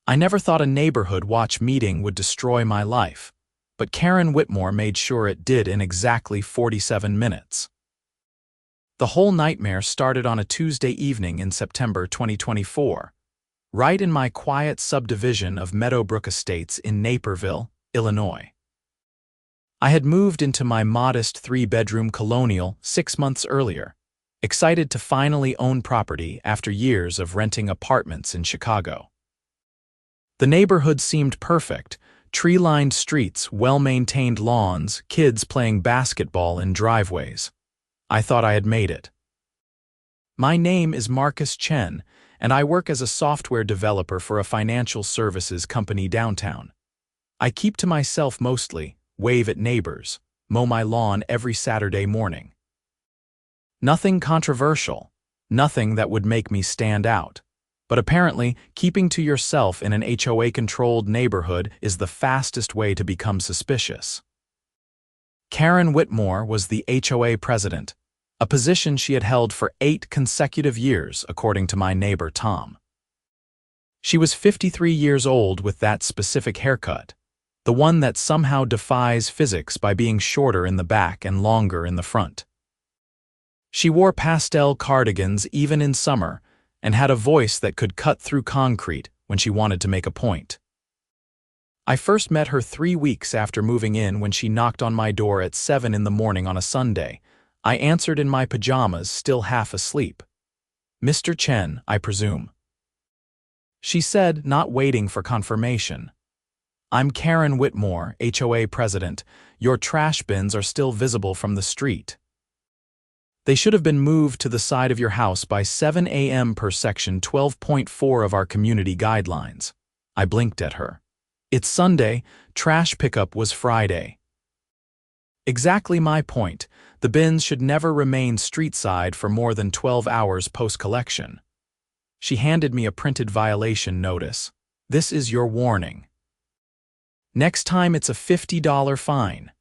I never thought a neighborhood watch meeting would destroy my life, but Karen Whitmore made sure it did in exactly 47 minutes. The whole nightmare started on a Tuesday evening in September 2024, right in my quiet subdivision of Meadowbrook Estates in Naperville, Illinois. I had moved into my modest 3-bedroom colonial 6 months earlier, excited to finally own property after years of renting apartments in Chicago. The neighborhood seemed perfect: tree-lined streets, well-maintained lawns, kids playing basketball in driveways. I thought I had made it. My name is Chen, and I work as a software developer for a financial services company downtown. I keep to myself mostly, wave at neighbors, mow my lawn every Saturday morning. Nothing controversial, nothing that would make me stand out. But apparently, keeping to yourself in an HOA-controlled neighborhood is the fastest way to become suspicious. Karen Whitmore was the HOA president, a position she had held for 8 consecutive years, according to my neighbor Tom. She was 53 years old with that specific haircut, the one that somehow defies physics by being shorter in the back and longer in the front. She wore pastel cardigans even in summer, and had a voice that could cut through concrete when she wanted to make a point. I first met her 3 weeks after moving in when she knocked on my door at 7 in the morning on a Sunday. I answered in my pajamas, still half asleep. "Mr. Chen, I presume?" She said, not waiting for confirmation. "I'm Karen Whitmore, HOA president. Your trash bins are still visible from the street. They should have been moved to the side of your house by 7 a.m. per section 12.4 of our community guidelines." I blinked at her. "It's Sunday, trash pickup was Friday." Exactly my point. The bins should never remain street-side for more than 12 hours post-collection. She handed me a printed violation notice. "This is your warning. Next time it's a $50 fine."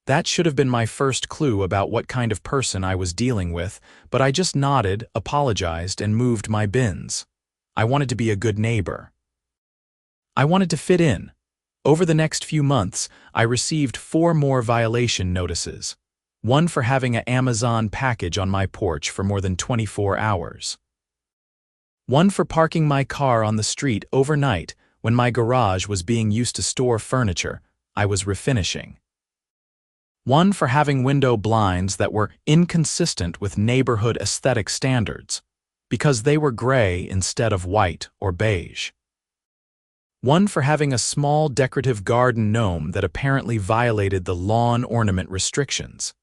That should have been my first clue about what kind of person I was dealing with, but I just nodded, apologized, and moved my bins. I wanted to be a good neighbor. I wanted to fit in. Over the next few months, I received 4 more violation notices. One for having an Amazon package on my porch for more than 24 hours. One for parking my car on the street overnight when my garage was being used to store furniture I was refinishing. One for having window blinds that were inconsistent with neighborhood aesthetic standards, because they were gray instead of white or beige. One for having a small decorative garden gnome that apparently violated the lawn ornament restrictions.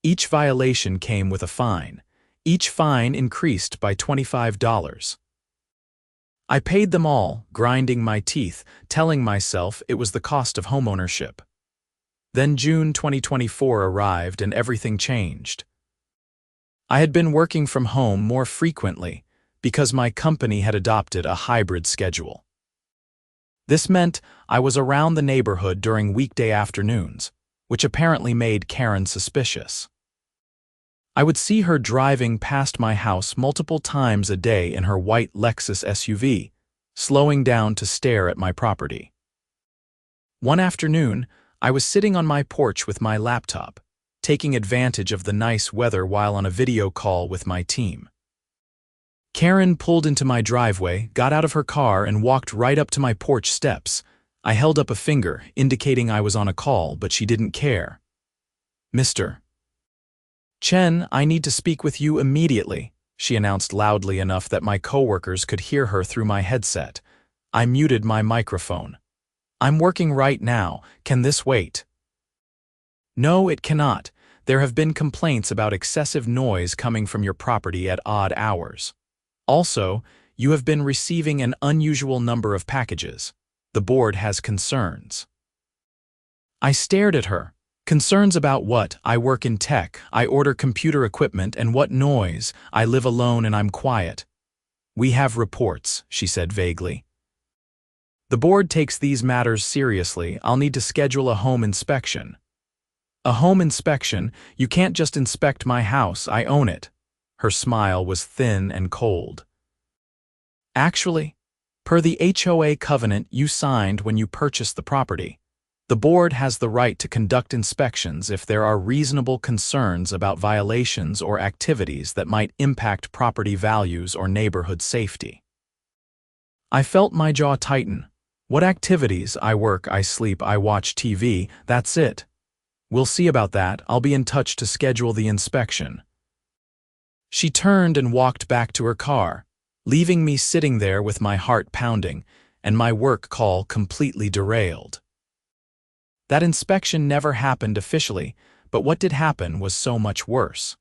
Each violation came with a fine. Each fine increased by $25. I paid them all, grinding my teeth, telling myself it was the cost of homeownership. Then June 2024 arrived and everything changed. I had been working from home more frequently because my company had adopted a hybrid schedule. This meant I was around the neighborhood during weekday afternoons, which apparently made Karen suspicious. I would see her driving past my house multiple times a day in her white Lexus SUV, slowing down to stare at my property. One afternoon, I was sitting on my porch with my laptop, taking advantage of the nice weather while on a video call with my team. Karen pulled into my driveway, got out of her car, and walked right up to my porch steps. I held up a finger, indicating I was on a call, but she didn't care. "Mr. Chen, I need to speak with you immediately," she announced loudly enough that my coworkers could hear her through my headset. I muted my microphone. "I'm working right now. Can this wait?" "No, it cannot. There have been complaints about excessive noise coming from your property at odd hours. Also, you have been receiving an unusual number of packages. The board has concerns." I stared at her. Concerns about what? I work in tech, I order computer equipment, and what noise? I live alone and I'm quiet. "We have reports," she said vaguely. "The board takes these matters seriously. I'll need to schedule a home inspection." "A home inspection? You can't just inspect my house. I own it." Her smile was thin and cold. "Actually, Per the HOA covenant you signed when you purchased the property, the board has the right to conduct inspections if there are reasonable concerns about violations or activities that might impact property values or neighborhood safety. I felt my jaw tighten. What activities? I work, I sleep, I watch TV, that's it. We'll see about that, I'll be in touch to schedule the inspection. She turned and walked back to her car, leaving me sitting there with my heart pounding and my work call completely derailed. That inspection never happened officially, but what did happen was so much worse.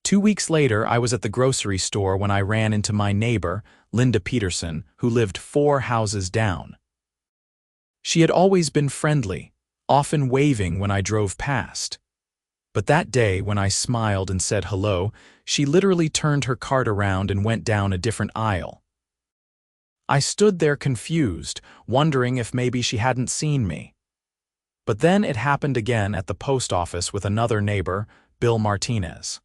2 weeks later, I was at the grocery store when I ran into my neighbor, Linda Peterson, who lived 4 houses down. She had always been friendly, often waving when I drove past. But that day, when I smiled and said hello, she literally turned her cart around and went down a different aisle. I stood there confused, wondering if maybe she hadn't seen me. But then it happened again at the post office with another neighbor, Bill Martinez.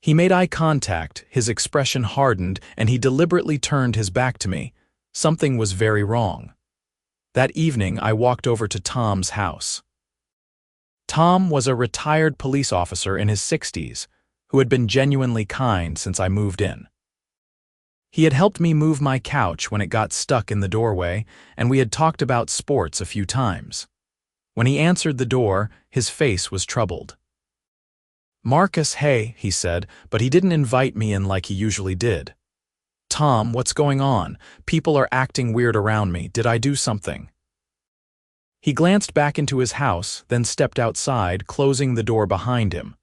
He made eye contact, his expression hardened, and he deliberately turned his back to me. Something was very wrong. That evening, I walked over to Tom's house. Tom was a retired police officer in his 60s who had been genuinely kind since I moved in. He had helped me move my couch when it got stuck in the doorway, and we had talked about sports a few times. When he answered the door, his face was troubled. "Marcus, hey," he said, but he didn't invite me in like he usually did. "Tom, what's going on? People are acting weird around me. Did I do something?" He glanced back into his house, then stepped outside, closing the door behind him.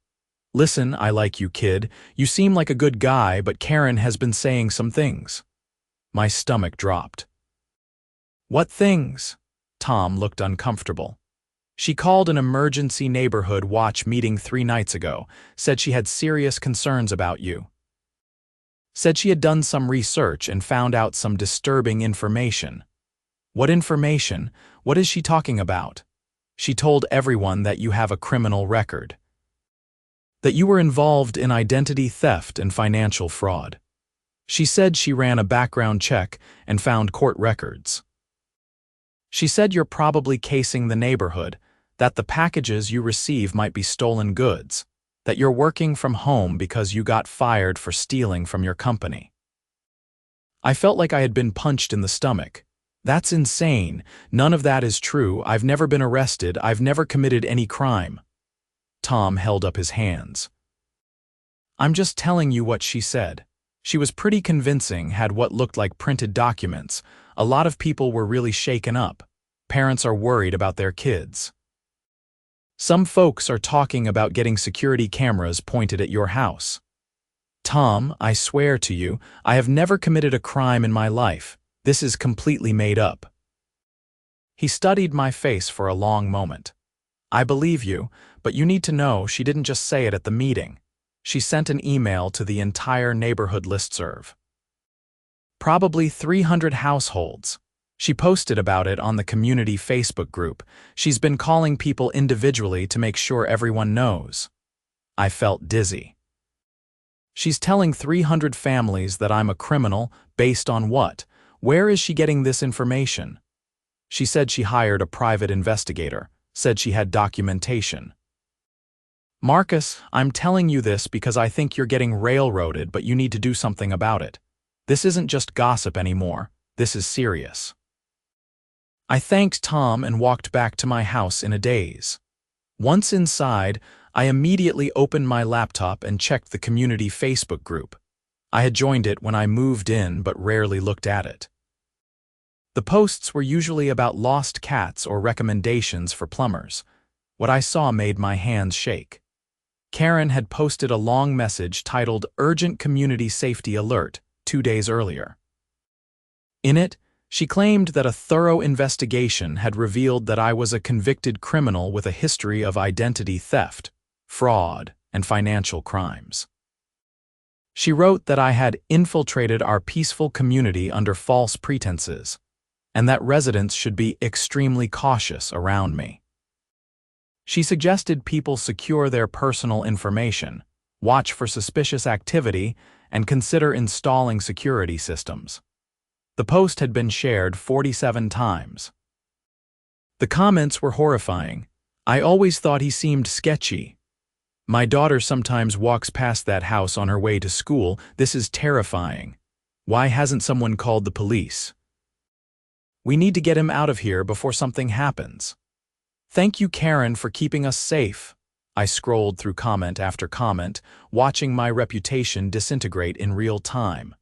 "Listen, I like you, kid. You seem like a good guy, but Karen has been saying some things." My stomach dropped. "What things?" Tom looked uncomfortable. "She called an emergency neighborhood watch meeting 3 nights ago, said she had serious concerns about you. Said she had done some research and found out some disturbing information." "What information? What is she talking about?" "She told everyone that you have a criminal record. That you were involved in identity theft and financial fraud. She said she ran a background check and found court records. She said you're probably casing the neighborhood, that the packages you receive might be stolen goods, that you're working from home because you got fired for stealing from your company." I felt like I had been punched in the stomach. "That's insane. None of that is true. I've never been arrested. I've never committed any crime." Tom held up his hands. "I'm just telling you what she said. She was pretty convincing, had what looked like printed documents. A lot of people were really shaken up. Parents are worried about their kids. Some folks are talking about getting security cameras pointed at your house." "Tom, I swear to you, I have never committed a crime in my life. This is completely made up." He studied my face for a long moment. "I believe you, but you need to know she didn't just say it at the meeting. She sent an email to the entire neighborhood listserv. Probably 300 households. She posted about it on the community Facebook group. She's been calling people individually to make sure everyone knows." I felt dizzy. "She's telling 300 families that I'm a criminal, based on what? Where is she getting this information?" She said she hired a private investigator, said she had documentation. "Marcus, I'm telling you this because I think you're getting railroaded, but you need to do something about it. This isn't just gossip anymore. This is serious." I thanked Tom and walked back to my house in a daze. Once inside, I immediately opened my laptop and checked the community Facebook group. I had joined it when I moved in but rarely looked at it. The posts were usually about lost cats or recommendations for plumbers. What I saw made my hands shake. Karen had posted a long message titled "Urgent Community Safety Alert" 2 days earlier. In it, she claimed that a thorough investigation had revealed that I was a convicted criminal with a history of identity theft, fraud, and financial crimes. She wrote that I had infiltrated our peaceful community under false pretenses, and that residents should be extremely cautious around me. She suggested people secure their personal information, watch for suspicious activity, and consider installing security systems. The post had been shared 47 times. The comments were horrifying. I always thought he seemed sketchy. My daughter sometimes walks past that house on her way to school. This is terrifying. Why hasn't someone called the police? We need to get him out of here before something happens. Thank you, Karen, for keeping us safe. I scrolled through comment after comment, watching my reputation disintegrate in real time.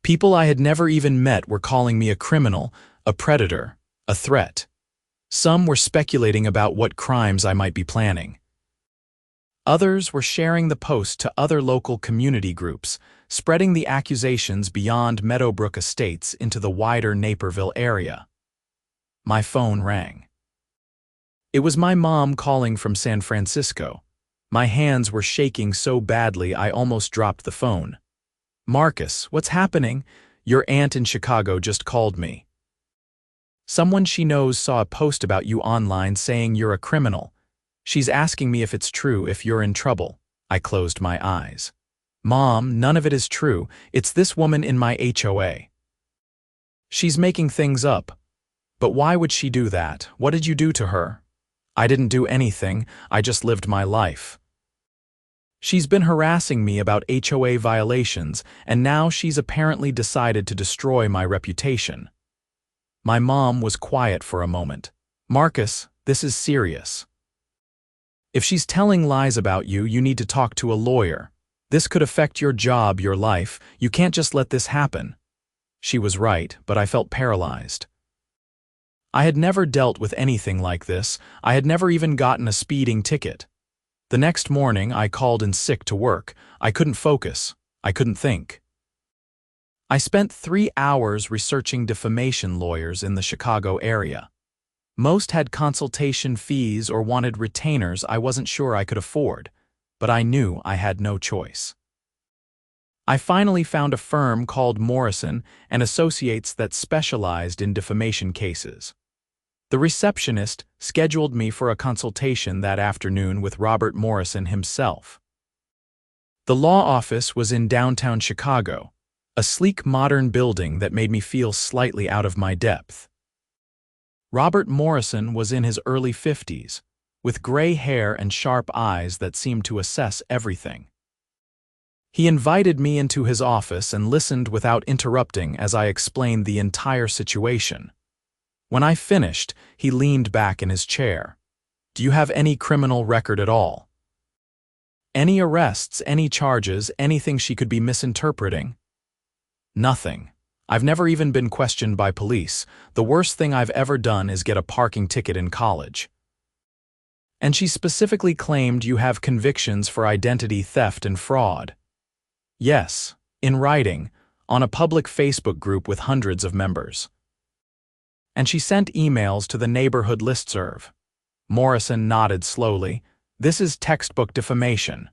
People I had never even met were calling me a criminal, a predator, a threat. Some were speculating about what crimes I might be planning. Others were sharing the post to other local community groups, spreading the accusations beyond Meadowbrook Estates into the wider Naperville area. My phone rang. It was my mom calling from San Francisco. My hands were shaking so badly I almost dropped the phone. "Marcus, what's happening? Your aunt in Chicago just called me. Someone she knows saw a post about you online saying you're a criminal. She's asking me if it's true, if you're in trouble." I closed my eyes. "Mom, none of it is true. It's this woman in my HOA. She's making things up." "But why would she do that? What did you do to her?" "I didn't do anything. I just lived my life." "She's been harassing me about HOA violations, and now she's apparently decided to destroy my reputation." My mom was quiet for a moment. "Marcus, this is serious. If she's telling lies about you, you need to talk to a lawyer. This could affect your job, your life. You can't just let this happen." She was right, but I felt paralyzed. I had never dealt with anything like this. I had never even gotten a speeding ticket. The next morning, I called in sick to work. I couldn't focus. I couldn't think. I spent 3 hours researching defamation lawyers in the Chicago area. Most had consultation fees or wanted retainers I wasn't sure I could afford, but I knew I had no choice. I finally found a firm called Morrison and Associates that specialized in defamation cases. The receptionist scheduled me for a consultation that afternoon with Robert Morrison himself. The law office was in downtown Chicago, a sleek modern building that made me feel slightly out of my depth. Robert Morrison was in his early 50s, with gray hair and sharp eyes that seemed to assess everything. He invited me into his office and listened without interrupting as I explained the entire situation. When I finished, he leaned back in his chair. "Do you have any criminal record at all? Any arrests, any charges, anything she could be misinterpreting?" "Nothing. I've never even been questioned by police. The worst thing I've ever done is get a parking ticket in college." "And she specifically claimed you have convictions for identity theft and fraud." "Yes, in writing, on a public Facebook group with hundreds of members." "And she sent emails to the neighborhood listserv." Morrison nodded slowly. "This is textbook defamation."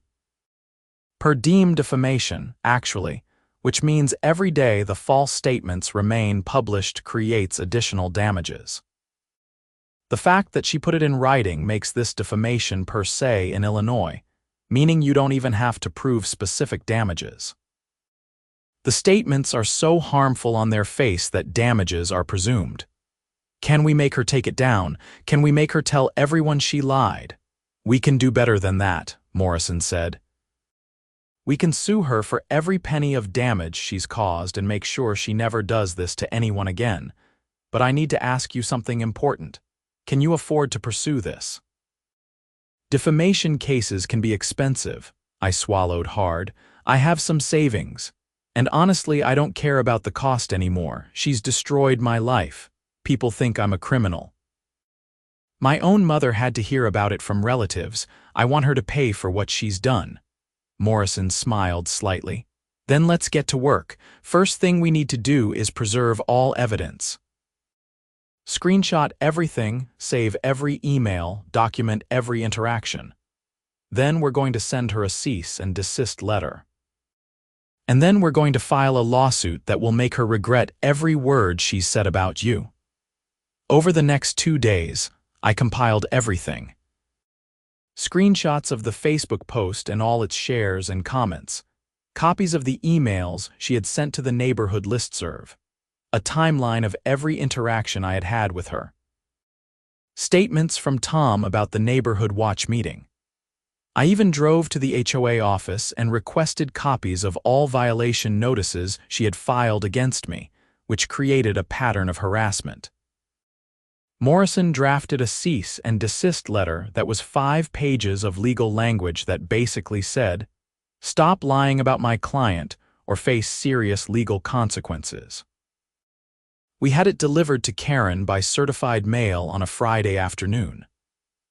Per diem defamation, actually, which means every day the false statements remain published creates additional damages. The fact that she put it in writing makes this defamation per se in Illinois, meaning you don't even have to prove specific damages. The statements are so harmful on their face that damages are presumed. "Can we make her take it down? Can we make her tell everyone she lied?" "We can do better than that," Morrison said. "We can sue her for every penny of damage she's caused and make sure she never does this to anyone again. But I need to ask you something important. Can you afford to pursue this?" "Defamation cases can be expensive." I swallowed hard. "I have some savings. And honestly, I don't care about the cost anymore. She's destroyed my life. People think I'm a criminal. My own mother had to hear about it from relatives. I want her to pay for what she's done." Morrison smiled slightly. "Then let's get to work. First thing we need to do is preserve all evidence. Screenshot everything, save every email, document every interaction. Then we're going to send her a cease and desist letter. And then we're going to file a lawsuit that will make her regret every word she's said about you." Over the next 2 days, I compiled everything. Screenshots of the Facebook post and all its shares and comments. Copies of the emails she had sent to the neighborhood listserv. a timeline of every interaction I had had with her. Statements from Tom about the neighborhood watch meeting. I even drove to the HOA office and requested copies of all violation notices she had filed against me, which created a pattern of harassment. Morrison drafted a cease and desist letter that was 5 pages of legal language that basically said, "Stop lying about my client or face serious legal consequences." We had it delivered to Karen by certified mail on a Friday afternoon.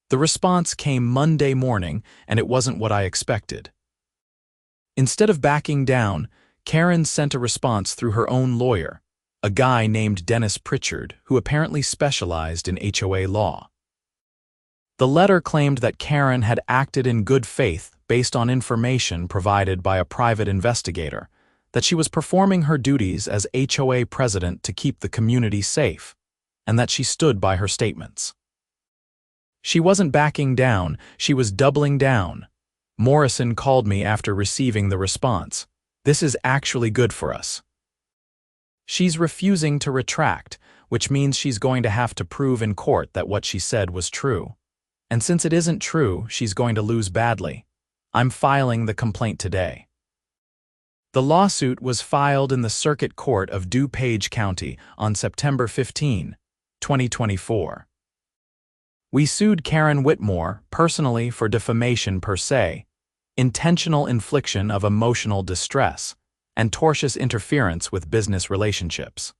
The response came Monday morning, and it wasn't what I expected. Instead of backing down, Karen sent a response through her own lawyer, a guy named Dennis Pritchard, who apparently specialized in HOA law. The letter claimed that Karen had acted in good faith based on information provided by a private investigator, that she was performing her duties as HOA president to keep the community safe, and that she stood by her statements. She wasn't backing down, she was doubling down. Morrison called me after receiving the response. "This is actually good for us." She's refusing to retract, which means she's going to have to prove in court that what she said was true. And since it isn't true, she's going to lose badly. I'm filing the complaint today. The lawsuit was filed in the Circuit Court of DuPage County on September 15, 2024. We sued Karen Whitmore personally for defamation per se, intentional infliction of emotional distress, and tortious interference with business relationships.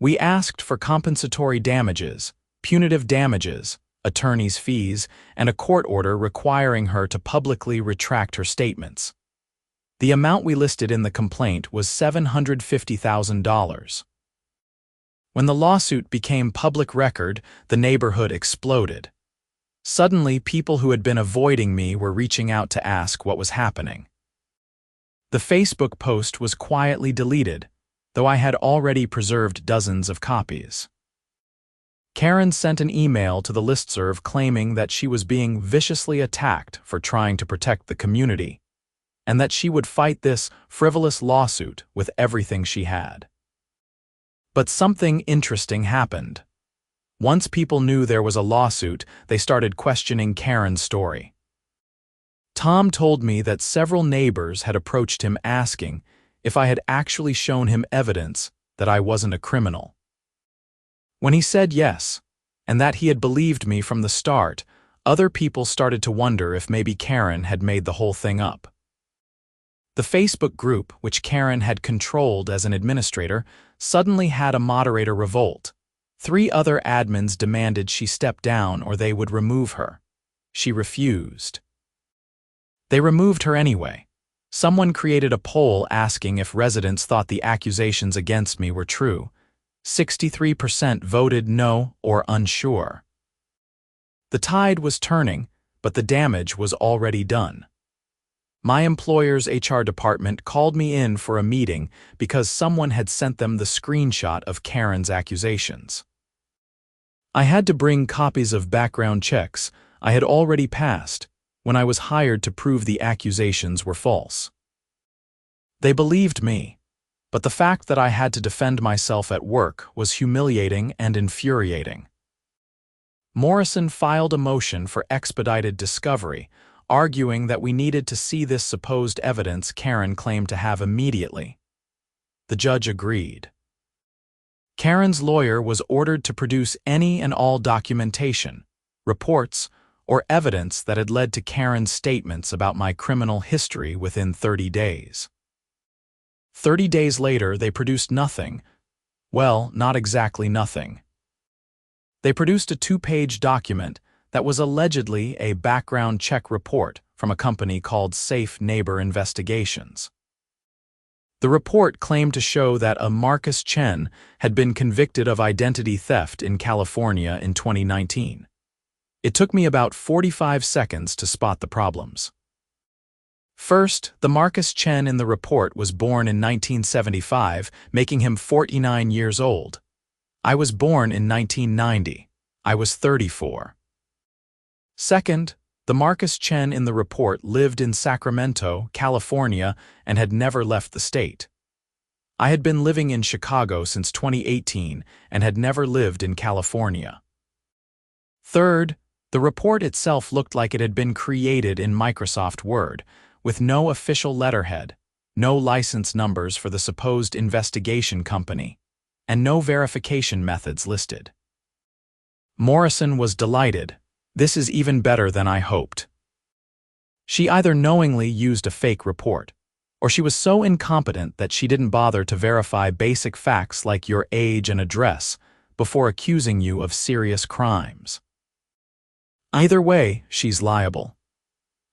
We asked for compensatory damages, punitive damages, attorney's fees, and a court order requiring her to publicly retract her statements. The amount we listed in the complaint was $750,000. When the lawsuit became public record, the neighborhood exploded. Suddenly, people who had been avoiding me were reaching out to ask what was happening. The Facebook post was quietly deleted, though I had already preserved dozens of copies. Karen sent an email to the listserv claiming that she was being viciously attacked for trying to protect the community, and that she would fight this frivolous lawsuit with everything she had. But something interesting happened. Once people knew there was a lawsuit, they started questioning Karen's story. Tom told me that several neighbors had approached him asking if I had actually shown him evidence that I wasn't a criminal. When he said yes, and that he had believed me from the start, other people started to wonder if maybe Karen had made the whole thing up. The Facebook group, which Karen had controlled as an administrator, suddenly had a moderator revolt. 3 other admins demanded she step down or they would remove her. She refused. They removed her anyway. Someone created a poll asking if residents thought the accusations against me were true. 63% voted no or unsure. The tide was turning, but the damage was already done. My employer's HR department called me in for a meeting because someone had sent them the screenshot of Karen's accusations. I had to bring copies of background checks I had already passed when I was hired to prove the accusations were false. They believed me, but the fact that I had to defend myself at work was humiliating and infuriating. Morrison filed a motion for expedited discovery, arguing that we needed to see this supposed evidence Karen claimed to have immediately. The judge agreed. Karen's lawyer was ordered to produce any and all documentation, reports, or evidence that had led to Karen's statements about my criminal history within 30 days. 30 days later, they produced nothing. Well, not exactly nothing. They produced a 2-page document that was allegedly a background check report from a company called Safe Neighbor Investigations. The report claimed to show that a Marcus Chen had been convicted of identity theft in California in 2019. It took me about 45 seconds to spot the problems. First, the Marcus Chen in the report was born in 1975, making him 49 years old. I was born in 1990. I was 34. Second, the Marcus Chen in the report lived in Sacramento, California, and had never left the state. I had been living in Chicago since 2018 and had never lived in California. Third, the report itself looked like it had been created in Microsoft Word, with no official letterhead, no license numbers for the supposed investigation company, and no verification methods listed. Morrison was delighted. This is even better than I hoped. She either knowingly used a fake report, or she was so incompetent that she didn't bother to verify basic facts like your age and address before accusing you of serious crimes. Either way, she's liable.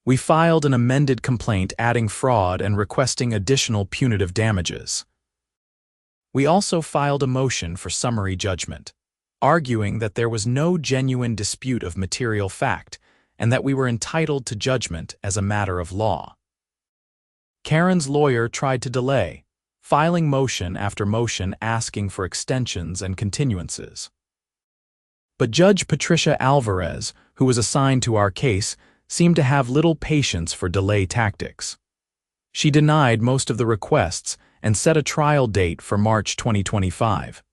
We filed an amended complaint adding fraud and requesting additional punitive damages. We also filed a motion for summary judgment, arguing that there was no genuine dispute of material fact and that we were entitled to judgment as a matter of law. Karen's lawyer tried to delay, filing motion after motion asking for extensions and continuances. But Judge Patricia Alvarez, who was assigned to our case, seemed to have little patience for delay tactics. She denied most of the requests and set a trial date for March 2025.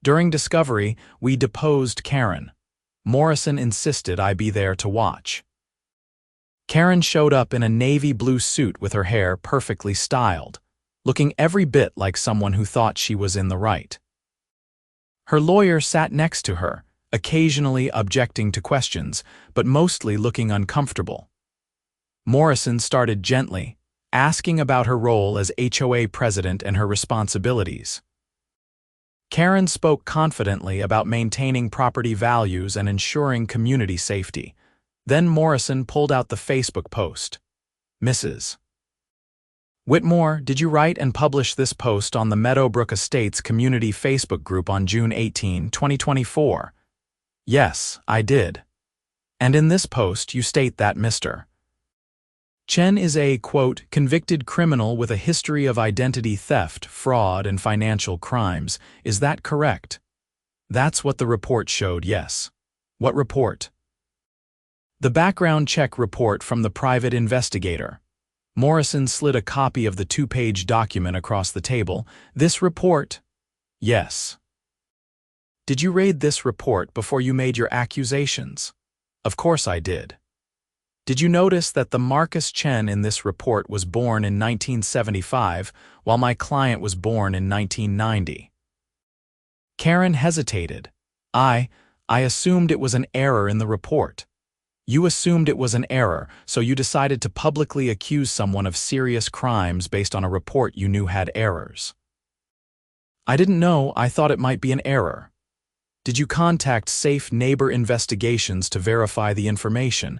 During discovery, we deposed Karen. Morrison insisted I be there to watch. Karen showed up in a navy blue suit with her hair perfectly styled, looking every bit like someone who thought she was in the right. Her lawyer sat next to her, occasionally objecting to questions, but mostly looking uncomfortable. Morrison started gently, asking about her role as HOA president and her responsibilities. Karen spoke confidently about maintaining property values and ensuring community safety. Then Morrison pulled out the Facebook post. Mrs. Whitmore, did you write and publish this post on the Meadowbrook Estates community Facebook group on June 18, 2024? Yes, I did. And in this post you state that Mr. Chen is a, quote, convicted criminal with a history of identity theft, fraud, and financial crimes. Is that correct? That's what the report showed, yes. What report? The background check report from the private investigator. Morrison slid a copy of the 2-page document across the table. This report? Yes. Did you read this report before you made your accusations? Of course I did. Did you notice that the Marcus Chen in this report was born in 1975, while my client was born in 1990? Karen hesitated. I assumed it was an error in the report. You assumed it was an error, so you decided to publicly accuse someone of serious crimes based on a report you knew had errors. I didn't know. I thought it might be an error. Did you contact Safe Neighbor Investigations to verify the information?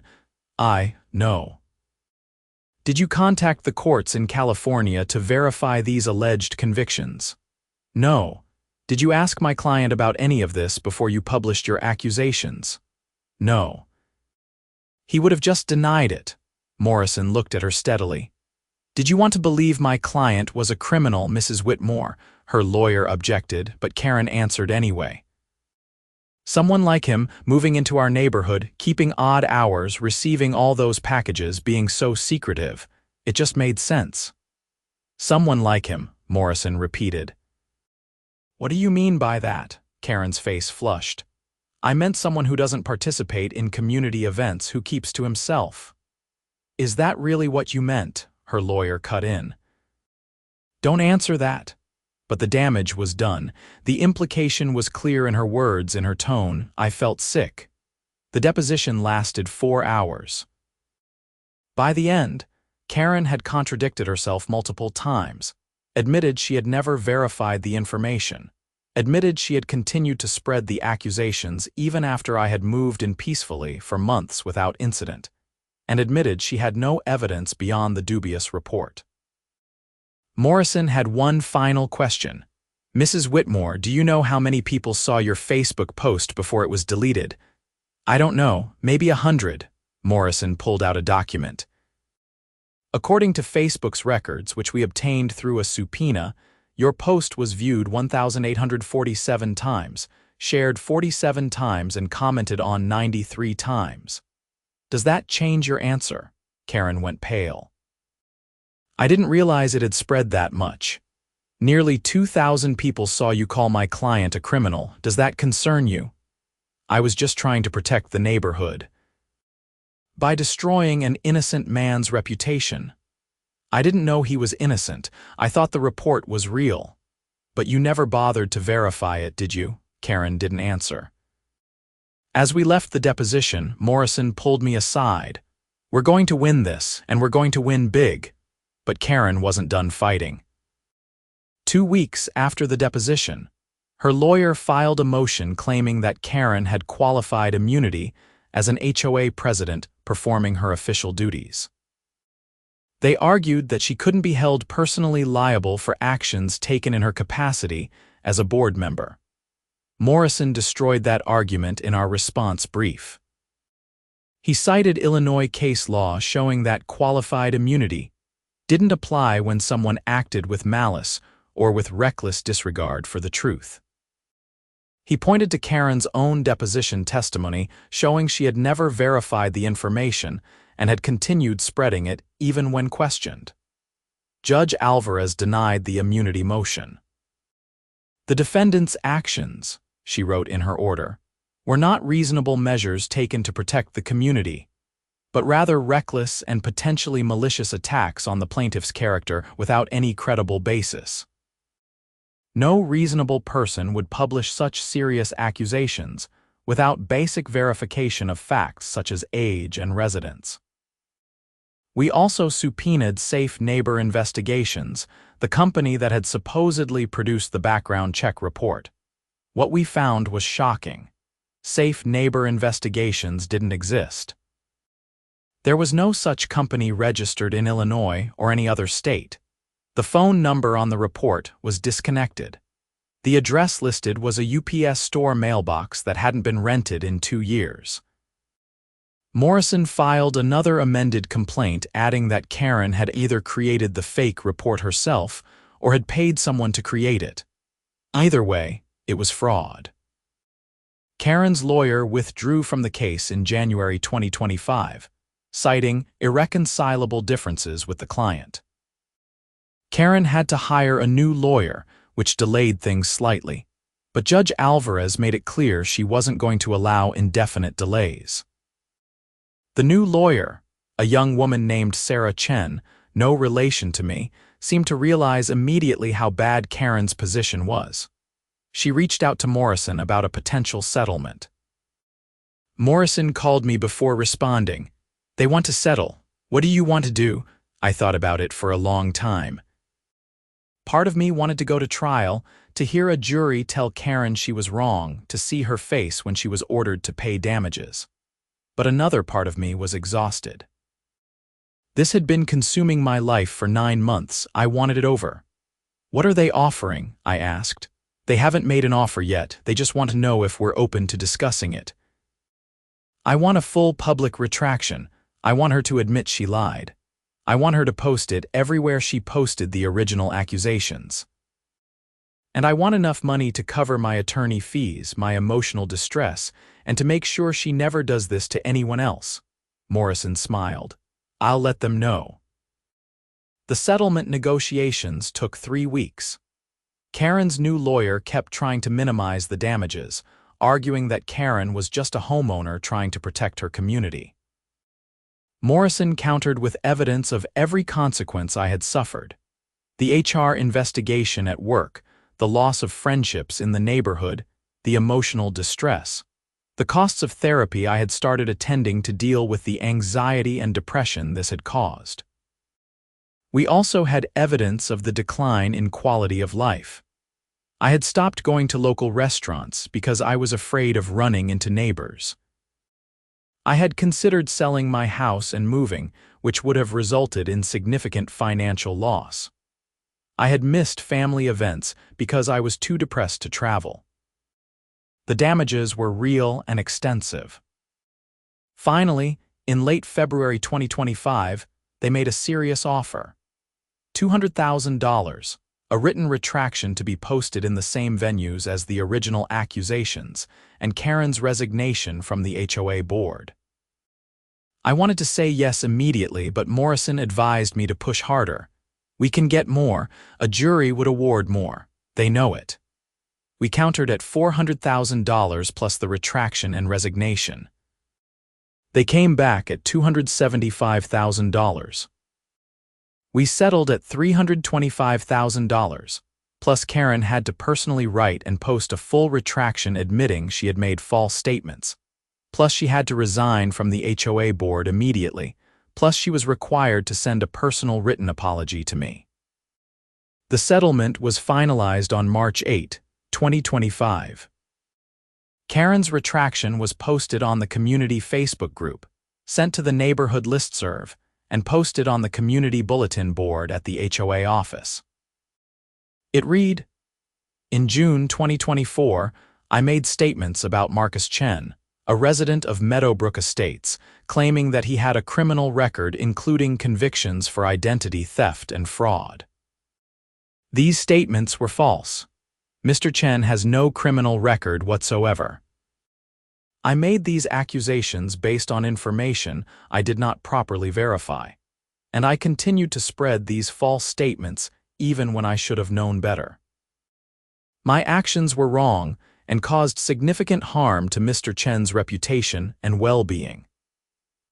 No. Did you contact the courts in California to verify these alleged convictions? No. Did you ask my client about any of this before you published your accusations? No. He would have just denied it. Morrison looked at her steadily. Did you want to believe my client was a criminal, Mrs. Whitmore? Her lawyer objected, but Karen answered anyway. Someone like him, moving into our neighborhood, keeping odd hours, receiving all those packages, being so secretive. It just made sense. Someone like him, Morrison repeated. What do you mean by that? Karen's face flushed. I meant someone who doesn't participate in community events, who keeps to himself. Is that really what you meant? Her lawyer cut in. Don't answer that. But the damage was done. The implication was clear in her words, in her tone. I felt sick. The deposition lasted 4 hours. By the end, Karen had contradicted herself multiple times, admitted she had never verified the information, admitted she had continued to spread the accusations even after I had moved in peacefully for months without incident, and admitted she had no evidence beyond the dubious report. Morrison had one final question. Mrs. Whitmore, do you know how many people saw your Facebook post before it was deleted? I don't know, maybe 100. Morrison pulled out a document. According to Facebook's records, which we obtained through a subpoena, your post was viewed 1,847 times, shared 47 times, and commented on 93 times. Does that change your answer? Karen went pale. I didn't realize it had spread that much. Nearly 2,000 people saw you call my client a criminal. Does that concern you? I was just trying to protect the neighborhood. By destroying an innocent man's reputation. I didn't know he was innocent. I thought the report was real. But you never bothered to verify it, did you? Karen didn't answer. As we left the deposition, Morrison pulled me aside. We're going to win this, and we're going to win big. But Karen wasn't done fighting. 2 weeks after the deposition, her lawyer filed a motion claiming that Karen had qualified immunity as an HOA president performing her official duties. They argued that she couldn't be held personally liable for actions taken in her capacity as a board member. Morrison destroyed that argument in our response brief. He cited Illinois case law showing that qualified immunity didn't apply when someone acted with malice or with reckless disregard for the truth. He pointed to Karen's own deposition testimony showing she had never verified the information and had continued spreading it even when questioned. Judge Alvarez denied the immunity motion. The defendant's actions, she wrote in her order, were not reasonable measures taken to protect the community, but rather reckless and potentially malicious attacks on the plaintiff's character without any credible basis. No reasonable person would publish such serious accusations without basic verification of facts such as age and residence. We also subpoenaed Safe Neighbor Investigations, the company that had supposedly produced the background check report. What we found was shocking. Safe Neighbor Investigations didn't exist. There was no such company registered in Illinois or any other state. The phone number on the report was disconnected. The address listed was a UPS store mailbox that hadn't been rented in 2 years. Morrison filed another amended complaint adding that Karen had either created the fake report herself or had paid someone to create it. Either way, it was fraud. Karen's lawyer withdrew from the case in January 2025, citing irreconcilable differences with the client. Karen had to hire a new lawyer, which delayed things slightly, but Judge Alvarez made it clear she wasn't going to allow indefinite delays. The new lawyer, a young woman named Sarah Chen, no relation to me, seemed to realize immediately how bad Karen's position was. She reached out to Morrison about a potential settlement. Morrison called me before responding. "They want to settle. What do you want to do?" I thought about it for a long time. Part of me wanted to go to trial, to hear a jury tell Karen she was wrong, to see her face when she was ordered to pay damages. But another part of me was exhausted. This had been consuming my life for 9 months. I wanted it over. "What are they offering?" I asked. "They haven't made an offer yet. They just want to know if we're open to discussing it." "I want a full public retraction. I want her to admit she lied. I want her to post it everywhere she posted the original accusations. And I want enough money to cover my attorney fees, my emotional distress, and to make sure she never does this to anyone else." Morrison smiled. "I'll let them know." The settlement negotiations took 3 weeks. Karen's new lawyer kept trying to minimize the damages, arguing that Karen was just a homeowner trying to protect her community. Morrison countered with evidence of every consequence I had suffered. The HR investigation at work, the loss of friendships in the neighborhood, the emotional distress, the costs of therapy I had started attending to deal with the anxiety and depression this had caused. We also had evidence of the decline in quality of life. I had stopped going to local restaurants because I was afraid of running into neighbors. I had considered selling my house and moving, which would have resulted in significant financial loss. I had missed family events because I was too depressed to travel. The damages were real and extensive. Finally, in late February 2025, they made a serious offer. $200,000, a written retraction to be posted in the same venues as the original accusations, and Karen's resignation from the HOA board. I wanted to say yes immediately, but Morrison advised me to push harder. We can get more. A jury would award more. They know it. We countered at $400,000 plus the retraction and resignation. They came back at $275,000. We settled at $325,000. Plus, Karen had to personally write and post a full retraction admitting she had made false statements. Plus, she had to resign from the HOA board immediately. Plus, she was required to send a personal written apology to me. The settlement was finalized on March 8, 2025. Karen's retraction was posted on the community Facebook group, sent to the neighborhood listserv, and posted on the community bulletin board at the HOA office. It read, "In June 2024, I made statements about Marcus Chen, a resident of Meadowbrook Estates, claiming that he had a criminal record including convictions for identity theft and fraud. These statements were false. Mr. Chen has no criminal record whatsoever. I made these accusations based on information I did not properly verify, and I continued to spread these false statements even when I should have known better. My actions were wrong and caused significant harm to Mr. Chen's reputation and well-being.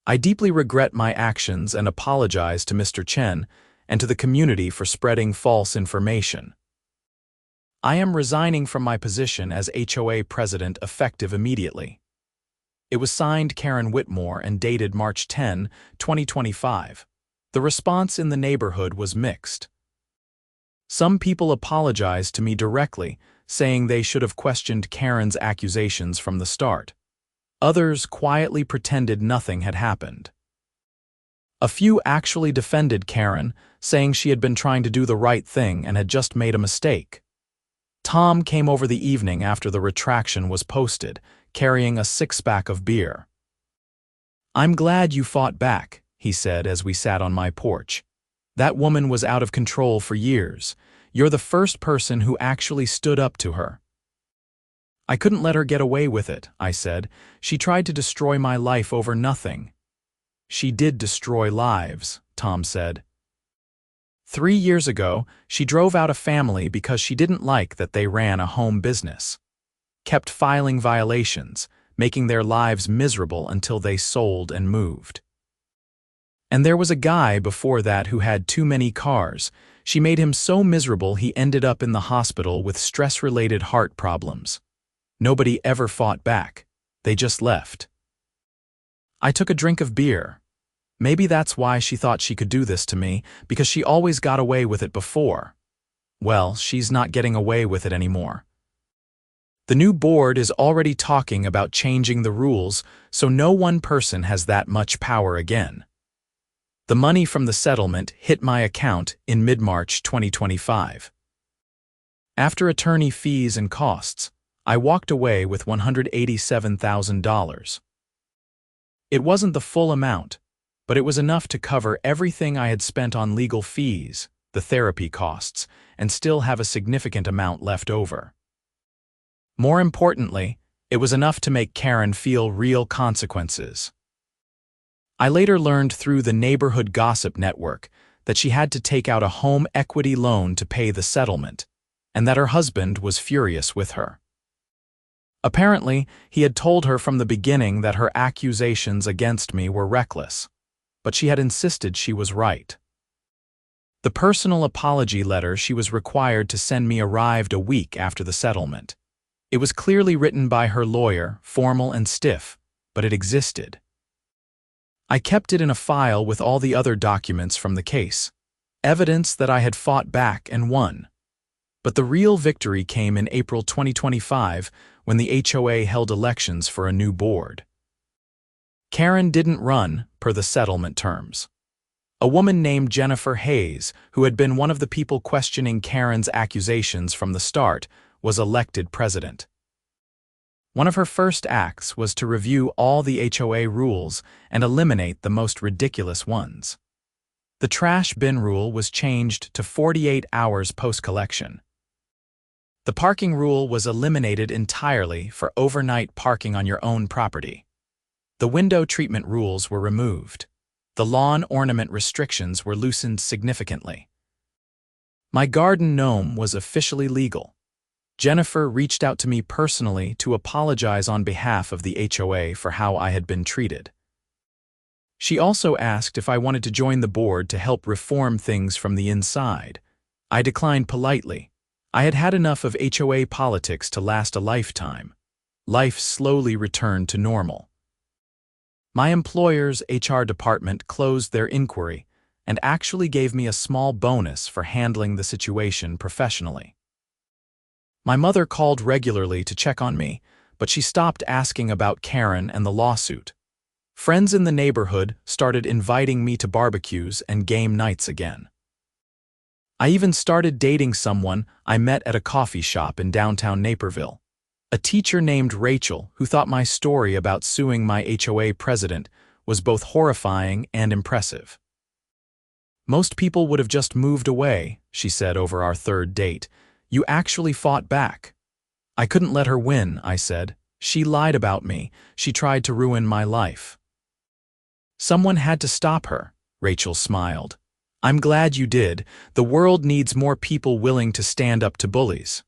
I deeply regret my actions and apologize to Mr. Chen and to the community for spreading false information. I am resigning from my position as HOA president effective immediately." It was signed Karen Whitmore and dated March 10, 2025. The response in the neighborhood was mixed. Some people apologized to me directly, saying they should have questioned Karen's accusations from the start. Others quietly pretended nothing had happened. A few actually defended Karen, saying she had been trying to do the right thing and had just made a mistake. Tom came over the evening after the retraction was posted, carrying a six-pack of beer. "I'm glad you fought back," he said as we sat on my porch. "That woman was out of control for years. You're the first person who actually stood up to her." "I couldn't let her get away with it," I said. "She tried to destroy my life over nothing." "She did destroy lives," Tom said. 3 years ago, she drove out a family because she didn't like that they ran a home business. Kept filing violations, making their lives miserable until they sold and moved. And there was a guy before that who had too many cars. She made him so miserable he ended up in the hospital with stress-related heart problems. Nobody ever fought back. They just left. I took a drink of beer. Maybe that's why she thought she could do this to me, because she always got away with it before. Well, she's not getting away with it anymore. The new board is already talking about changing the rules, so no one person has that much power again. The money from the settlement hit my account in mid-March 2025. After attorney fees and costs, I walked away with $187,000. It wasn't the full amount, but it was enough to cover everything I had spent on legal fees, the therapy costs, and still have a significant amount left over. More importantly, it was enough to make Karen feel real consequences. I later learned through the neighborhood gossip network that she had to take out a home equity loan to pay the settlement, and that her husband was furious with her. Apparently, he had told her from the beginning that her accusations against me were reckless, but she had insisted she was right. The personal apology letter she was required to send me arrived a week after the settlement. It was clearly written by her lawyer, formal and stiff, but it existed. I kept it in a file with all the other documents from the case, evidence that I had fought back and won. But the real victory came in April 2025 when the HOA held elections for a new board. Karen didn't run, per the settlement terms. A woman named Jennifer Hayes, who had been one of the people questioning Karen's accusations from the start, was elected president. One of her first acts was to review all the HOA rules and eliminate the most ridiculous ones. The trash bin rule was changed to 48 hours post-collection. The parking rule was eliminated entirely for overnight parking on your own property. The window treatment rules were removed. The lawn ornament restrictions were loosened significantly. My garden gnome was officially legal. Jennifer reached out to me personally to apologize on behalf of the HOA for how I had been treated. She also asked if I wanted to join the board to help reform things from the inside. I declined politely. I had had enough of HOA politics to last a lifetime. Life slowly returned to normal. My employer's HR department closed their inquiry and actually gave me a small bonus for handling the situation professionally. My mother called regularly to check on me, but she stopped asking about Karen and the lawsuit. Friends in the neighborhood started inviting me to barbecues and game nights again. I even started dating someone I met at a coffee shop in downtown Naperville, a teacher named Rachel who thought my story about suing my HOA president was both horrifying and impressive. "Most people would have just moved away," she said over our third date. "You actually fought back." "I couldn't let her win," I said. "She lied about me. She tried to ruin my life." "Someone had to stop her," Rachel smiled. "I'm glad you did. The world needs more people willing to stand up to bullies."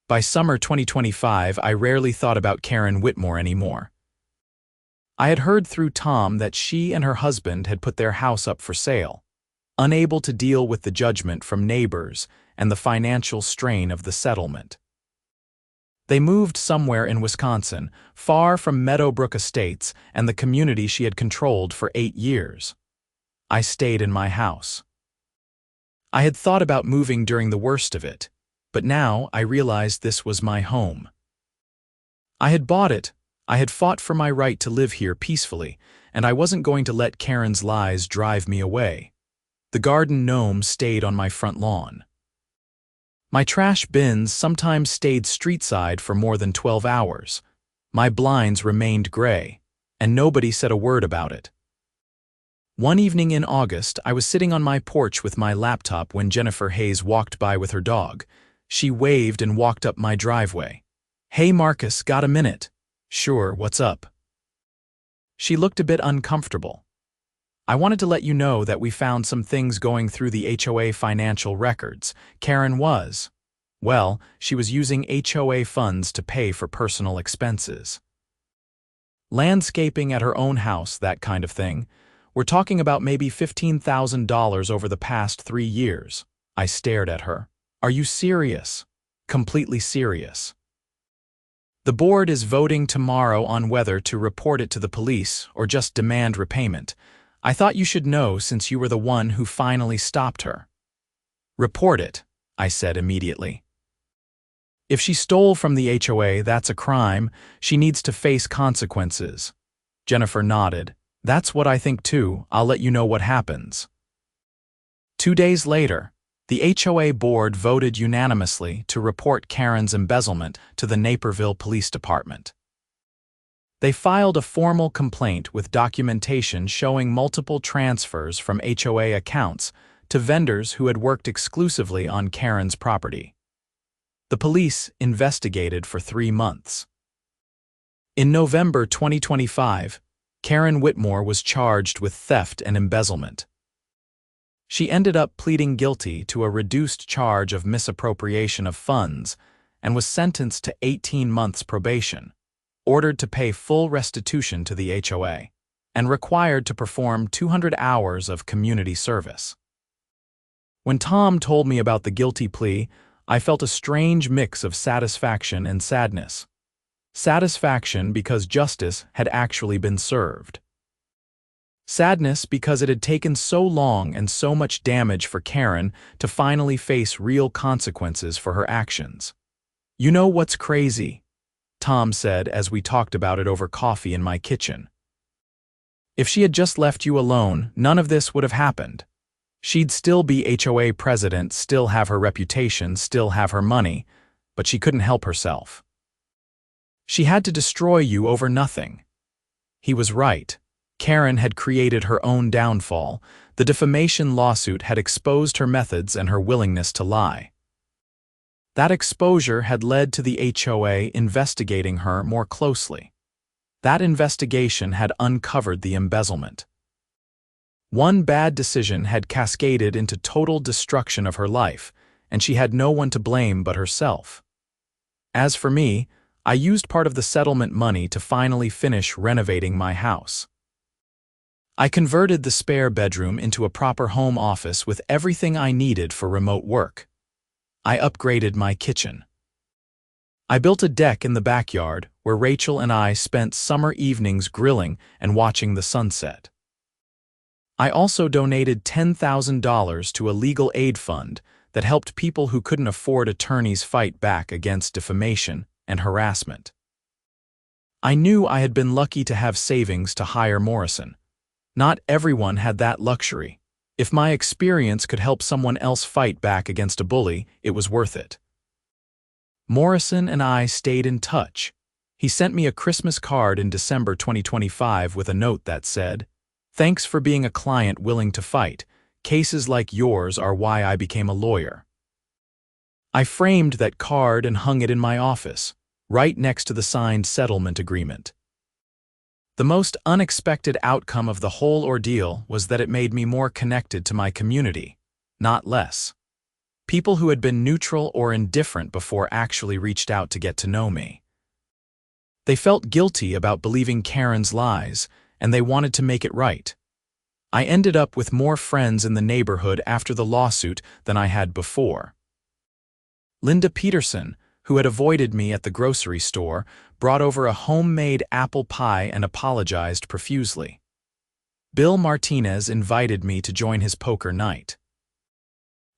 By summer 2025, I rarely thought about Karen Whitmore anymore. I had heard through Tom that she and her husband had put their house up for sale, unable to deal with the judgment from neighbors and the financial strain of the settlement. They moved somewhere in Wisconsin, far from Meadowbrook Estates and the community she had controlled for 8 years. I stayed in my house. I had thought about moving during the worst of it, but now I realized this was my home. I had bought it, I had fought for my right to live here peacefully, and I wasn't going to let Karen's lies drive me away. The garden gnome stayed on my front lawn. My trash bins sometimes stayed streetside for more than 12 hours. My blinds remained gray, and nobody said a word about it. One evening in August, I was sitting on my porch with my laptop when Jennifer Hayes walked by with her dog. She waved and walked up my driveway. "Hey Marcus, got a minute?" "Sure, what's up?" She looked a bit uncomfortable. "I wanted to let you know that we found some things going through the HOA financial records. Karen was, well, she was using HOA funds to pay for personal expenses. Landscaping at her own house, that kind of thing. We're talking about maybe $15,000 over the past 3 years. I stared at her. "Are you serious?" "Completely serious." "The board is voting tomorrow on whether to report it to the police or just demand repayment. I thought you should know since you were the one who finally stopped her." "Report it," I said immediately. "If she stole from the HOA, that's a crime. She needs to face consequences." Jennifer nodded. "That's what I think too. I'll let you know what happens." 2 days later, the HOA board voted unanimously to report Karen's embezzlement to the Naperville Police Department. They filed a formal complaint with documentation showing multiple transfers from HOA accounts to vendors who had worked exclusively on Karen's property. The police investigated for 3 months. In November 2025, Karen Whitmore was charged with theft and embezzlement. She ended up pleading guilty to a reduced charge of misappropriation of funds and was sentenced to 18 months probation, ordered to pay full restitution to the HOA, and required to perform 200 hours of community service. When Tom told me about the guilty plea, I felt a strange mix of satisfaction and sadness. Satisfaction because justice had actually been served. Sadness because it had taken so long and so much damage for Karen to finally face real consequences for her actions. "You know what's crazy?" Tom said as we talked about it over coffee in my kitchen. "If she had just left you alone, none of this would have happened. She'd still be HOA president, still have her reputation, still have her money, but she couldn't help herself. She had to destroy you over nothing." He was right. Karen had created her own downfall. The defamation lawsuit had exposed her methods and her willingness to lie. That exposure had led to the HOA investigating her more closely. That investigation had uncovered the embezzlement. One bad decision had cascaded into total destruction of her life, and she had no one to blame but herself. As for me, I used part of the settlement money to finally finish renovating my house. I converted the spare bedroom into a proper home office with everything I needed for remote work. I upgraded my kitchen. I built a deck in the backyard where Rachel and I spent summer evenings grilling and watching the sunset. I also donated $10,000 to a legal aid fund that helped people who couldn't afford attorneys fight back against defamation and harassment. I knew I had been lucky to have savings to hire Morrison. Not everyone had that luxury. If my experience could help someone else fight back against a bully, it was worth it. Morrison and I stayed in touch. He sent me a Christmas card in December 2025 with a note that said, "Thanks for being a client willing to fight. Cases like yours are why I became a lawyer." I framed that card and hung it in my office, right next to the signed settlement agreement. The most unexpected outcome of the whole ordeal was that it made me more connected to my community, not less. People who had been neutral or indifferent before actually reached out to get to know me. They felt guilty about believing Karen's lies, and they wanted to make it right. I ended up with more friends in the neighborhood after the lawsuit than I had before. Linda Peterson, who had avoided me at the grocery store, brought over a homemade apple pie and apologized profusely. Bill Martinez invited me to join his poker night.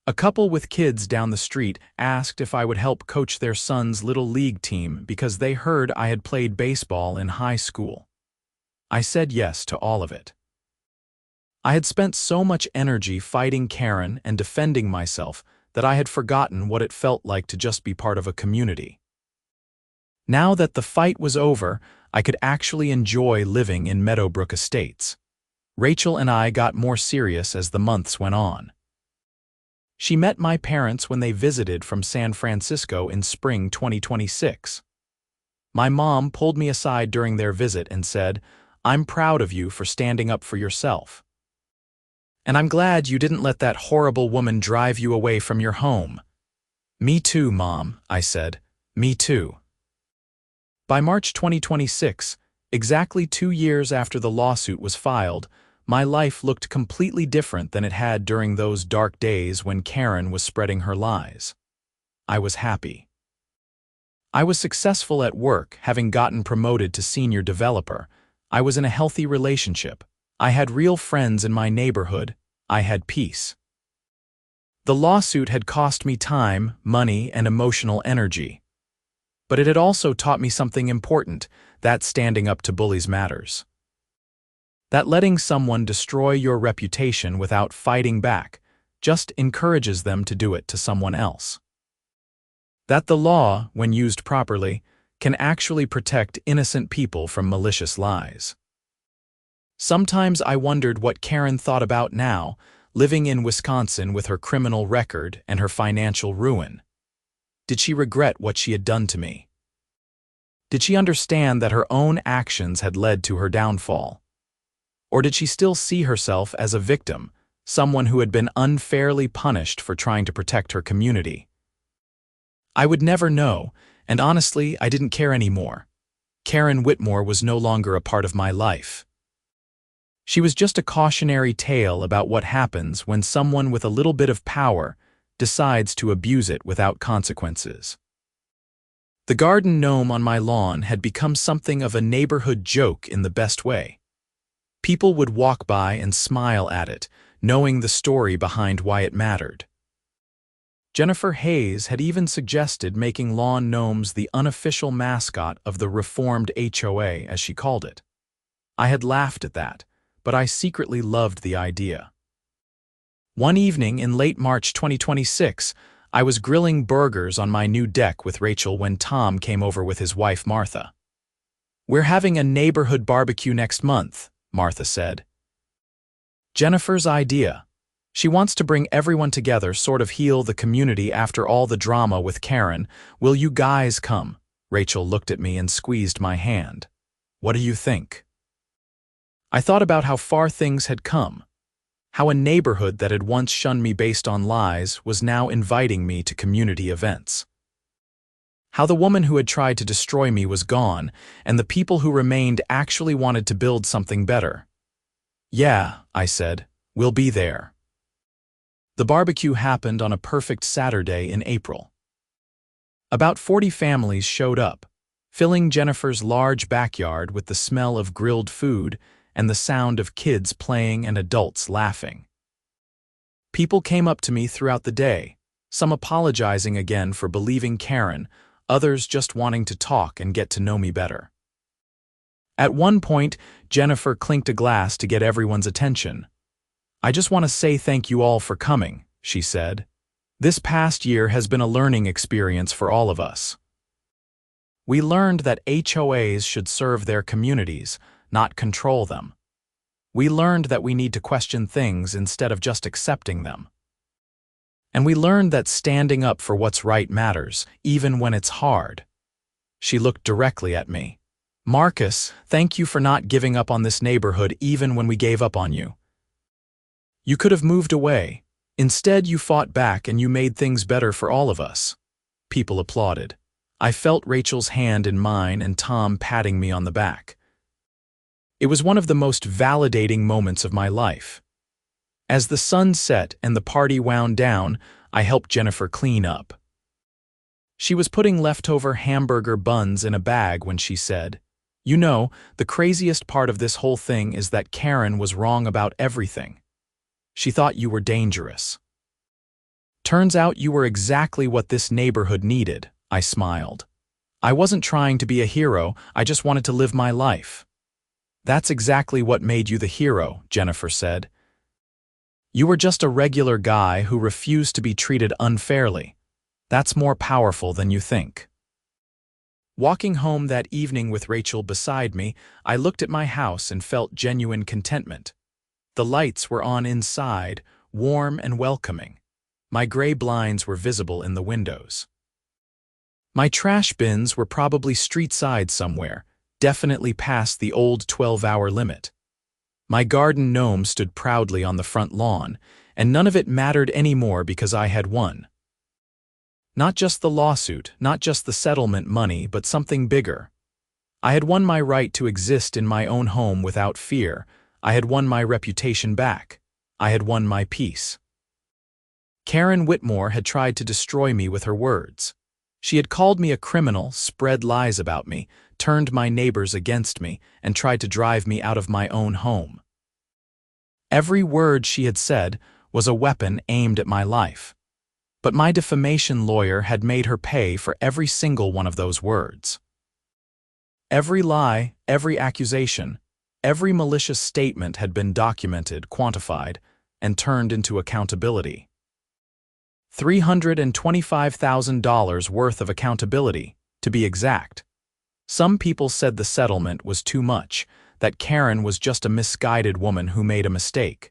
A couple with kids down the street asked if I would help coach their son's little league team because they heard I had played baseball in high school. I said yes to all of it. I had spent so much energy fighting Karen and defending myself that I had forgotten what it felt like to just be part of a community. Now that the fight was over, I could actually enjoy living in Meadowbrook Estates. Rachel and I got more serious as the months went on. She met my parents when they visited from San Francisco in spring 2026. My mom pulled me aside during their visit and said, "I'm proud of you for standing up for yourself. And I'm glad you didn't let that horrible woman drive you away from your home." "Me too, Mom," I said. "Me too." By March 2026, exactly 2 years after the lawsuit was filed, my life looked completely different than it had during those dark days when Karen was spreading her lies. I was happy. I was successful at work, having gotten promoted to senior developer. I was in a healthy relationship. I had real friends in my neighborhood. I had peace. The lawsuit had cost me time, money, and emotional energy. But it had also taught me something important, that standing up to bullies matters. That letting someone destroy your reputation without fighting back just encourages them to do it to someone else. That the law, when used properly, can actually protect innocent people from malicious lies. Sometimes I wondered what Karen thought about now, living in Wisconsin with her criminal record and her financial ruin. Did she regret what she had done to me? Did she understand that her own actions had led to her downfall? Or did she still see herself as a victim, someone who had been unfairly punished for trying to protect her community? I would never know, and honestly, I didn't care anymore. Karen Whitmore was no longer a part of my life. She was just a cautionary tale about what happens when someone with a little bit of power decides to abuse it without consequences. The garden gnome on my lawn had become something of a neighborhood joke in the best way. People would walk by and smile at it, knowing the story behind why it mattered. Jennifer Hayes had even suggested making lawn gnomes the unofficial mascot of the reformed HOA, as she called it. I had laughed at that, but I secretly loved the idea. One evening in late March 2026, I was grilling burgers on my new deck with Rachel when Tom came over with his wife Martha. "We're having a neighborhood barbecue next month," Martha said. Jennifer's idea. She wants to bring everyone together, sort of heal the community after all the drama with Karen. "Will you guys come?" Rachel looked at me and squeezed my hand. "What do you think?" I thought about how far things had come. How a neighborhood that had once shunned me based on lies was now inviting me to community events. How the woman who had tried to destroy me was gone, and the people who remained actually wanted to build something better. "Yeah," I said, "we'll be there." The barbecue happened on a perfect Saturday in April. About 40 families showed up, filling Jennifer's large backyard with the smell of grilled food and the sound of kids playing and adults laughing. People came up to me throughout the day, some apologizing again for believing Karen, others just wanting to talk and get to know me better. At one point, Jennifer clinked a glass to get everyone's attention. "I just want to say thank you all for coming," she said. "This past year has been a learning experience for all of us. We learned that HOAs should serve their communities, not control them. We learned that we need to question things instead of just accepting them. And we learned that standing up for what's right matters, even when it's hard." She looked directly at me. "Marcus, thank you for not giving up on this neighborhood even when we gave up on you. You could have moved away. Instead, you fought back and you made things better for all of us." People applauded. I felt Rachel's hand in mine and Tom patting me on the back. It was one of the most validating moments of my life. As the sun set and the party wound down, I helped Jennifer clean up. She was putting leftover hamburger buns in a bag when she said, "You know, the craziest part of this whole thing is that Karen was wrong about everything. She thought you were dangerous. Turns out you were exactly what this neighborhood needed," I smiled. "I wasn't trying to be a hero, I just wanted to live my life." "That's exactly what made you the hero," Jennifer said. "You were just a regular guy who refused to be treated unfairly. That's more powerful than you think." Walking home that evening with Rachel beside me, I looked at my house and felt genuine contentment. The lights were on inside, warm and welcoming. My gray blinds were visible in the windows. My trash bins were probably street-side somewhere, definitely past the old 12-hour limit. My garden gnome stood proudly on the front lawn, and none of it mattered anymore because I had won. Not just the lawsuit, not just the settlement money, but something bigger. I had won my right to exist in my own home without fear. I had won my reputation back. I had won my peace. Karen Whitmore had tried to destroy me with her words. She had called me a criminal, spread lies about me, turned my neighbors against me, and tried to drive me out of my own home. Every word she had said was a weapon aimed at my life. But my defamation lawyer had made her pay for every single one of those words. Every lie, every accusation, every malicious statement had been documented, quantified, and turned into accountability. $325,000 worth of accountability, to be exact. Some people said the settlement was too much, that Karen was just a misguided woman who made a mistake.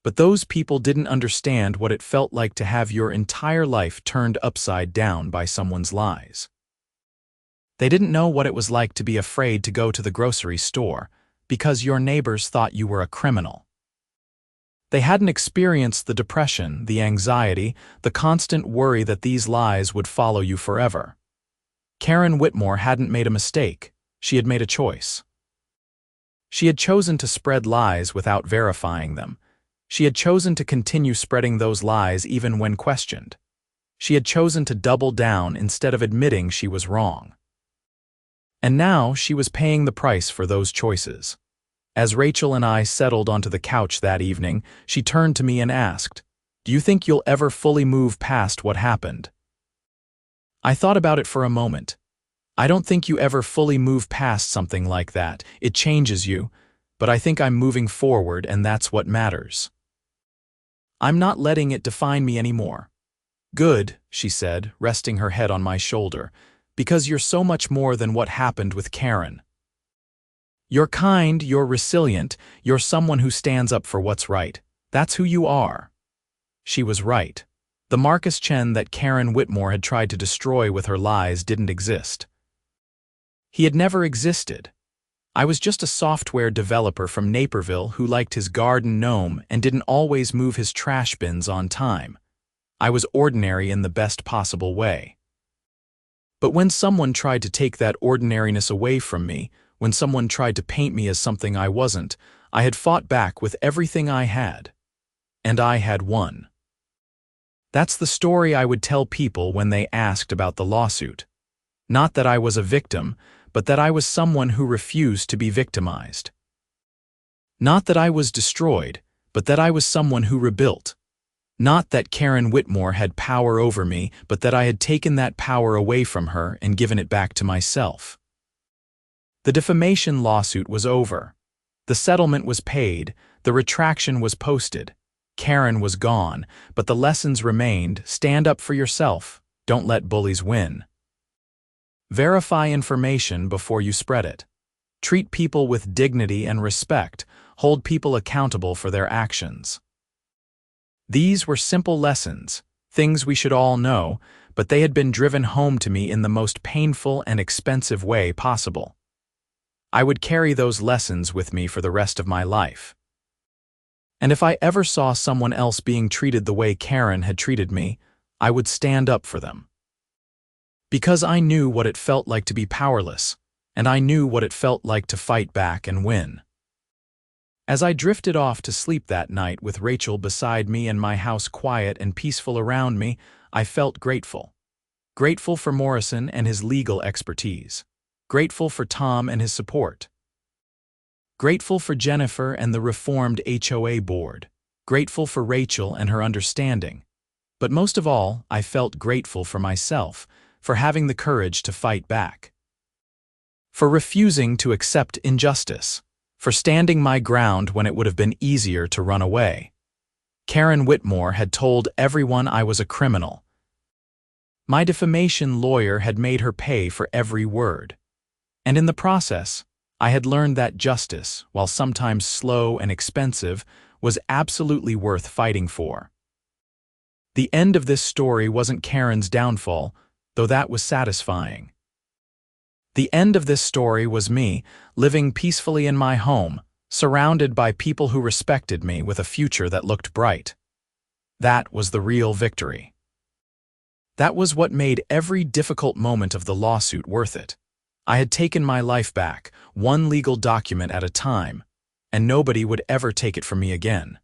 But those people didn't understand what it felt like to have your entire life turned upside down by someone's lies. They didn't know what it was like to be afraid to go to the grocery store because your neighbors thought you were a criminal. They hadn't experienced the depression, the anxiety, the constant worry that these lies would follow you forever. Karen Whitmore hadn't made a mistake. She had made a choice. She had chosen to spread lies without verifying them. She had chosen to continue spreading those lies even when questioned. She had chosen to double down instead of admitting she was wrong. And now she was paying the price for those choices. As Rachel and I settled onto the couch that evening, she turned to me and asked, "Do you think you'll ever fully move past what happened?" I thought about it for a moment. I don't think you ever fully move past something like that. It changes you, but I think I'm moving forward, and that's what matters. I'm not letting it define me anymore. "Good," she said, resting her head on my shoulder, "because you're so much more than what happened with Karen. You're kind, you're resilient, you're someone who stands up for what's right. That's who you are." She was right. The Marcus Chen that Karen Whitmore had tried to destroy with her lies didn't exist. He had never existed. I was just a software developer from Naperville who liked his garden gnome and didn't always move his trash bins on time. I was ordinary in the best possible way. But when someone tried to take that ordinariness away from me, when someone tried to paint me as something I wasn't, I had fought back with everything I had. And I had won. That's the story I would tell people when they asked about the lawsuit. Not that I was a victim, but that I was someone who refused to be victimized. Not that I was destroyed, but that I was someone who rebuilt. Not that Karen Whitmore had power over me, but that I had taken that power away from her and given it back to myself. The defamation lawsuit was over. The settlement was paid, the retraction was posted. Karen was gone, but the lessons remained. Stand up for yourself. Don't let bullies win. Verify information before you spread it. Treat people with dignity and respect. Hold people accountable for their actions. These were simple lessons, things we should all know, but they had been driven home to me in the most painful and expensive way possible. I would carry those lessons with me for the rest of my life. And if I ever saw someone else being treated the way Karen had treated me, I would stand up for them. Because I knew what it felt like to be powerless, and I knew what it felt like to fight back and win. As I drifted off to sleep that night with Rachel beside me and my house quiet and peaceful around me, I felt grateful. Grateful for Morrison and his legal expertise. Grateful for Tom and his support. Grateful for Jennifer and the reformed HOA board. Grateful for Rachel and her understanding. But most of all, I felt grateful for myself, for having the courage to fight back. For refusing to accept injustice. For standing my ground when it would have been easier to run away. Karen Whitmore had told everyone I was a criminal. My defamation lawyer had made her pay for every word. And in the process, I had learned that justice, while sometimes slow and expensive, was absolutely worth fighting for. The end of this story wasn't Karen's downfall, though that was satisfying. The end of this story was me, living peacefully in my home, surrounded by people who respected me with a future that looked bright. That was the real victory. That was what made every difficult moment of the lawsuit worth it. I had taken my life back, one legal document at a time, and nobody would ever take it from me again.